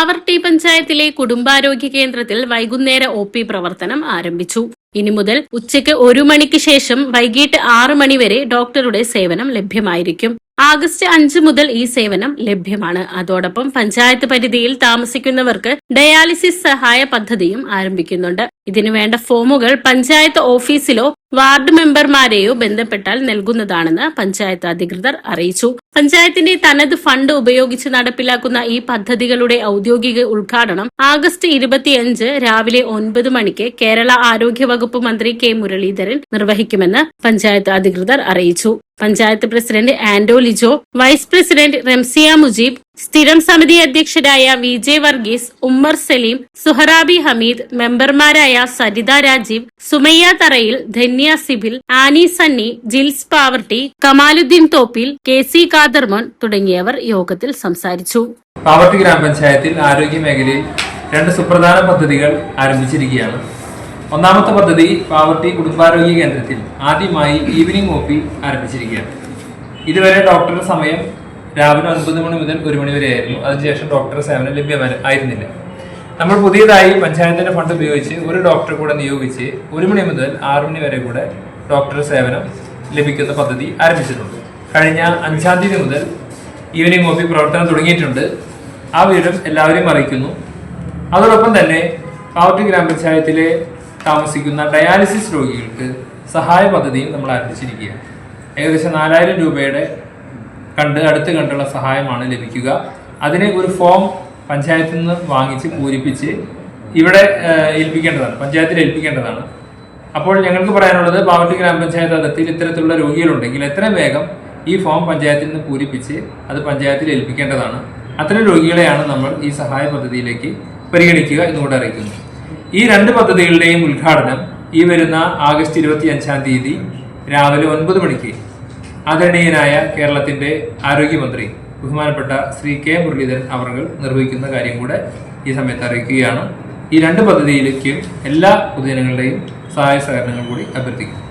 പാവർട്ടി പഞ്ചായത്തിലെ കുടുംബാരോഗ്യ കേന്ദ്രത്തിൽ വൈകുന്നേര OP പ്രവർത്തനം ആരംഭിച്ചു. ഇനി മുതൽ ഉച്ചയ്ക്ക് 1 മണിക്ക് ശേഷം വൈകിട്ട് 6 മണി വരെ ഡോക്ടറുടെ സേവനം ലഭ്യമായിരിക്കും. ആഗസ്റ്റ് 5 മുതൽ ഈ സേവനം ലഭ്യമാണ്. അതോടൊപ്പം പഞ്ചായത്ത് പരിധിയിൽ താമസിക്കുന്നവർക്ക് ഡയാലിസിസ് സഹായ പദ്ധതിയും ആരംഭിക്കുന്നുണ്ട്. ഇതിനുവേണ്ട ഫോമുകൾ പഞ്ചായത്ത് ഓഫീസിലോ വാർഡ് മെമ്പർമാരെയോ ബന്ധപ്പെട്ടാൽ നൽകുന്നതാണെന്ന് പഞ്ചായത്ത് അധികൃതർ അറിയിച്ചു. പഞ്ചായത്തിന്റെ തനത് ഫണ്ട് ഉപയോഗിച്ച് നടപ്പിലാക്കുന്ന ഈ പദ്ധതികളുടെ ഔദ്യോഗിക ഉദ്ഘാടനം ആഗസ്റ്റ് 25 രാവിലെ 9 മണിക്ക് കേരള ആരോഗ്യവകുപ്പ് മന്ത്രി കെ മുരളീധരൻ നിർവഹിക്കുമെന്ന് പഞ്ചായത്ത് അധികൃതർ അറിയിച്ചു. പഞ്ചായത്ത് പ്രസിഡന്റ് ആൻഡോ ലിജോ, വൈസ് പ്രസിഡന്റ് റംസിയ മുജീബ്, സ്ഥിരം സമിതി അധ്യക്ഷരായ VJ വർഗീസ്, ഉമ്മർ സലീം, സുഹറാബി ഹമീദ്, മെമ്പർമാരായ സരിത രാജീവ്, സുമയ്യ തറയിൽ, Dhanya CIBIL, Annie Sunny, Jils Pavaratty, Kamaluddin Thoppil, KC Khadermon തുടങ്ങിയവർ യോഗത്തിൽ സംസാരിച്ചു. പാവർട്ടി ഗ്രാമപഞ്ചായത്തിൽ ആരോഗ്യ മേഖലയിൽ 2 സുപ്രധാന പദ്ധതികൾ ആരംഭിച്ചിരിക്കുകയാണ്. ഒന്നാമത്തെ പദ്ധതി പാവർട്ടി കുടുംബാരോഗ്യ കേന്ദ്രത്തിൽ ആദ്യമായി ഈവനിംഗ് OP ആരംഭിച്ചിരിക്കുകയാണ്. ഇതുവരെ ഡോക്ടറുടെ സമയം രാവിലെ 9 മണി മുതൽ 1 മണി വരെ ആയിരുന്നു. അതിനുശേഷം ഡോക്ടറുടെ സേവനം ലഭ്യമായിരുന്നില്ല. നമ്മൾ പുതിയതായി പഞ്ചായത്തിന്റെ ഫണ്ട് ഉപയോഗിച്ച് ഒരു ഡോക്ടറെ കൂടെ നിയോഗിച്ച് 1 മണി മുതൽ 6 മണി വരെ കൂടെ ഡോക്ടറുടെ സേവനം ലഭിക്കുന്ന പദ്ധതി ആരംഭിച്ചിട്ടുണ്ട്. കഴിഞ്ഞ 5-ാം തീയതി മുതൽ ഈവനിംഗ് OP പ്രവർത്തനം തുടങ്ങിയിട്ടുണ്ട്. ആ വിവരം എല്ലാവരെയും അറിയിക്കുന്നു. അതോടൊപ്പം തന്നെ പാവർട്ടി ഗ്രാമപഞ്ചായത്തിലെ താമസിക്കുന്ന ഡയാലിസിസ് രോഗികൾക്ക് സഹായ പദ്ധതിയും നമ്മൾ ആരംഭിച്ചിരിക്കുകയാണ്. ഏകദേശം 4000 രൂപയുടെ അടുത്ത് കണ്ടുള്ള സഹായമാണ് ലഭിക്കുക. അതിന് ഒരു ഫോം പഞ്ചായത്തിൽ നിന്ന് വാങ്ങിച്ച് പൂരിപ്പിച്ച് ഇവിടെ ഏൽപ്പിക്കേണ്ടതാണ്, പഞ്ചായത്തിൽ ഏൽപ്പിക്കേണ്ടതാണ്. അപ്പോൾ ഞങ്ങൾക്ക് പറയാനുള്ളത്, പാവർട്ടി ഗ്രാമപഞ്ചായത്ത് അതിർത്തിയിൽ ഇത്തരത്തിലുള്ള രോഗികളുണ്ടെങ്കിൽ എത്രയും വേഗം ഈ ഫോം പഞ്ചായത്തിൽ നിന്ന് പൂരിപ്പിച്ച് അത് പഞ്ചായത്തിൽ ഏൽപ്പിക്കേണ്ടതാണ്. അത്തരം രോഗികളെയാണ് നമ്മൾ ഈ സഹായ പദ്ധതിയിലേക്ക് പരിഗണിക്കുക എന്നുകൂടെ അറിയിക്കുന്നു. ഈ 2 പദ്ധതികളുടെയും ഉദ്ഘാടനം ഈ വരുന്ന ആഗസ്റ്റ് 25-ാം തീയതി രാവിലെ 9 മണിക്ക് ആദരണീയനായ കേരളത്തിന്റെ ആരോഗ്യമന്ത്രി ബഹുമാനപ്പെട്ട ശ്രീ കെ മുരളീധരൻ അവർ നിർവഹിക്കുന്ന കാര്യം കൂടെ ഈ സമയത്ത് അറിയിക്കുകയാണ്. ഈ 2 പദ്ധതിയിലേക്കും എല്ലാ പൊതുജനങ്ങളുടെയും സഹായ സഹകരണങ്ങൾ കൂടി അഭ്യർത്ഥിക്കുന്നു.